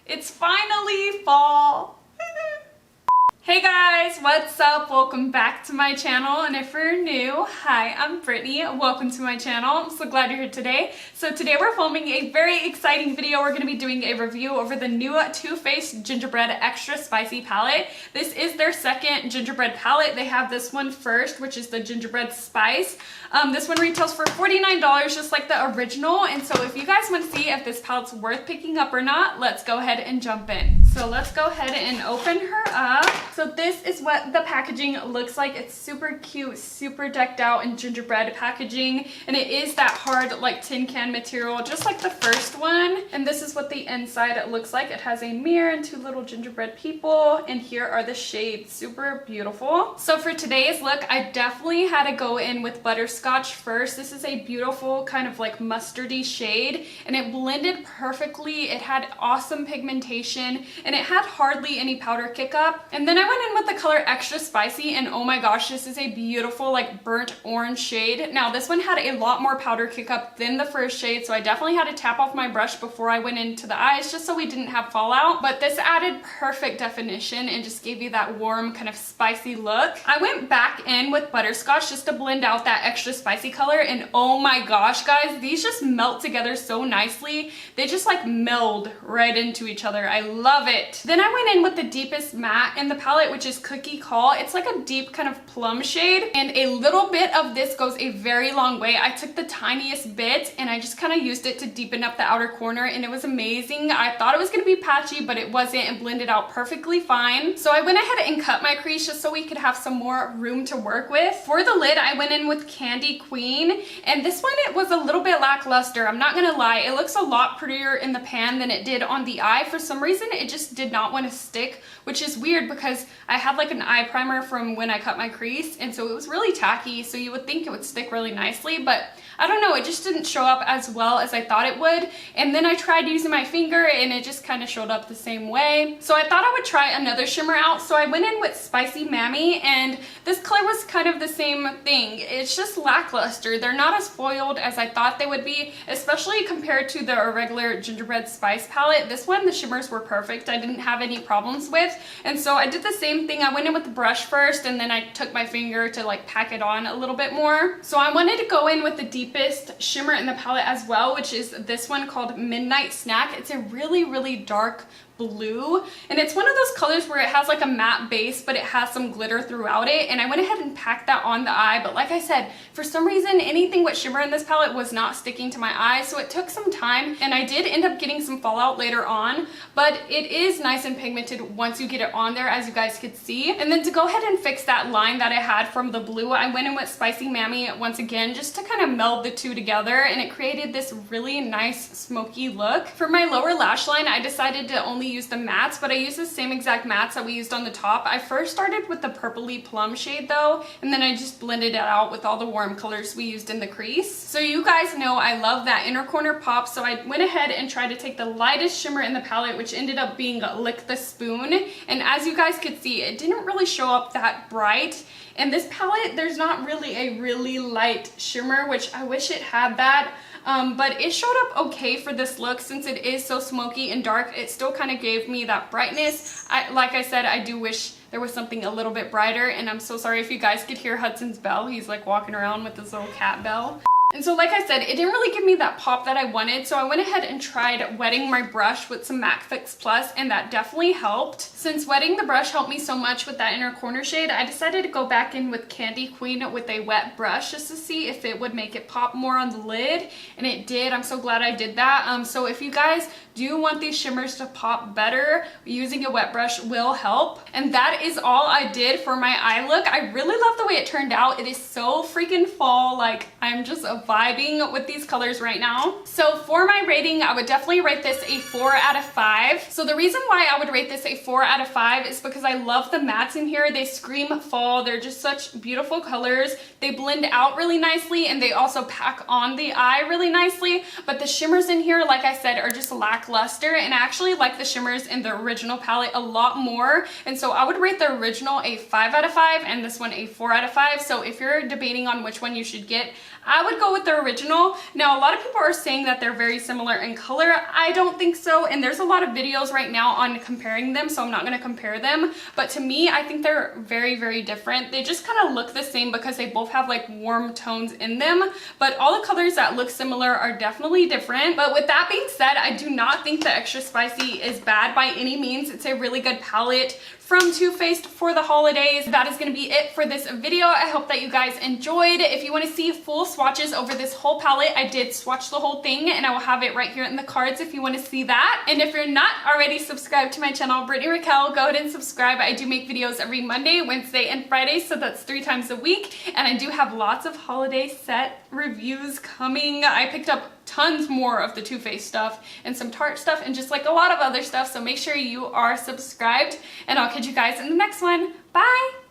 It's finally fall. Hey guys, what's up? Welcome back to my channel, and if you're new, hi, I'm Brittany. Welcome to my channel. I'm so glad you're here today. So today we're filming a very exciting video. We're going to be doing a review over the new Too Faced Gingerbread Extra Spicy palette. This is their second gingerbread palette. They have this one first, which is the Gingerbread Spice. This one retails for $49, just like the original. And so if you guys want to see if this palette's worth picking up or not, let's go ahead and jump in. So let's go ahead and open her up. So this is what the packaging looks like. It's super cute, super decked out in gingerbread packaging. And it is that hard like tin can material, just like the first one. And this is what the inside looks like. It has a mirror and two little gingerbread people. And here are the shades, super beautiful. So for today's look, I definitely had to go in with butterscotch first. This is a beautiful kind of like mustardy shade, and it blended perfectly. It had awesome pigmentation, and it had hardly any powder kick up. And then I went in with the color Extra Spicy, and oh my gosh, this is a beautiful like burnt orange shade. Now this one had a lot more powder kick up than the first shade, so I definitely had to tap off my brush before I went into the eyes just so we didn't have fallout. But this added perfect definition and just gave you that warm kind of spicy look. I went back in with butterscotch just to blend out that extra spicy color, and oh my gosh guys, these just melt together so nicely. They just like meld right into each other. I love it. Then I went in with the deepest matte in the palette, which is Cookie Call. It's like a deep kind of plum shade, and a little bit of this goes a very long way. I took the tiniest bit and I just kind of used it to deepen up the outer corner, and it was amazing. I thought it was going to be patchy, but it wasn't, and blended out perfectly fine. So I went ahead and cut my crease just so we could have some more room to work with. For the lid, I went in with Candy Queen, and this one, it was a little bit lackluster. I'm not gonna lie, it looks a lot prettier in the pan than it did on the eye. For some reason, it just did not want to stick, which is weird because I had like an eye primer from when I cut my crease, and so it was really tacky, so you would think it would stick really nicely, but I don't know, it just didn't show up as well as I thought it would. And then I tried using my finger and it just kind of showed up the same way. So I thought I would try another shimmer out, so I went in with Spicy Mammy, and this color was kind of the same thing. It's just lackluster. They're not as foiled as I thought they would be, especially compared to the regular Gingerbread Spice palette. This one, the shimmers were perfect. I didn't have any problems with, and so I did the same thing. I went in with the brush first, and then I took my finger to like pack it on a little bit more. So I wanted to go in with the deepest shimmer in the palette as well, which is this one called Midnight Snack. It's a really dark blue, and it's one of those colors where it has like a matte base, but it has some glitter throughout it, and I went ahead and packed that on the eye. But like I said, for some reason, anything with shimmer in this palette was not sticking to my eyes, so it took some time, and I did end up getting some fallout later on, but it is nice and pigmented once you get it on there, as you guys could see. And then to go ahead and fix that line that I had from the blue, I went in with Spicy Mammy once again, just to kind of meld the two together, and it created this really nice smoky look. For my lower lash line, I decided to only use the mattes, but I used the same exact mattes that we used on the top. I first started with the purpley plum shade though, and then I just blended it out with all the warm colors we used in the crease. So you guys know I love that inner corner pop, so I went ahead and tried to take the lightest shimmer in the palette, which ended up being Lick the Spoon, and as you guys could see, it didn't really show up that bright. In this palette, there's not really a really light shimmer, which I wish it had that. But it showed up okay for this look. Since it is so smoky and dark, it still kind of gave me that brightness. Like I said, I do wish there was something a little bit brighter, and I'm so sorry if you guys could hear Hudson's bell. He's like walking around with this little cat bell. And so like I said, it didn't really give me that pop that I wanted, so I went ahead and tried wetting my brush with some MAC Fix Plus, and that definitely helped. Since wetting the brush helped me so much with that inner corner shade, I decided to go back in with Candy Queen with a wet brush just to see if it would make it pop more on the lid, and it did. I'm so glad I did that. So if you guys do want these shimmers to pop better, using a wet brush will help. And that is all I did for my eye look. I really love the way it turned out. It is so freaking fall. Like, I'm just vibing with these colors right now. So for my rating, I would definitely rate this a 4 out of 5. So the reason why I would rate this a 4 out of 5 is because I love the mattes in here. They scream fall. They're just such beautiful colors. They blend out really nicely, and they also pack on the eye really nicely. But the shimmers in here, like I said, are just lackluster, and I actually like the shimmers in the original palette a lot more. And so I would rate the original a 5 out of 5 and this one a 4 out of 5. So if you're debating on which one you should get, I would go with the original. Now, a lot of people are saying that they're very similar in color. I don't think so, and there's a lot of videos right now on comparing them, so I'm not going to compare them. But to me, I think they're very, very different. They just kind of look the same because they both have like warm tones in them, but all the colors that look similar are definitely different. But with that being said, I do not think the extra spicy is bad by any means. It's a really good palette from Too Faced for the holidays. That is going to be it for this video. I hope that you guys enjoyed. If you want to see full swatches over this whole palette, I did swatch the whole thing, and I will have it right here in the cards if you want to see that. And if you're not already subscribed to my channel, BritanyRaquell, go ahead and subscribe. I do make videos every Monday, Wednesday, and Friday, so that's 3 times a week. And I do have lots of holiday set reviews coming. I picked up tons more of the Too Faced stuff and some Tarte stuff and just like a lot of other stuff, so make sure you are subscribed, and I'll catch you guys in the next one. Bye!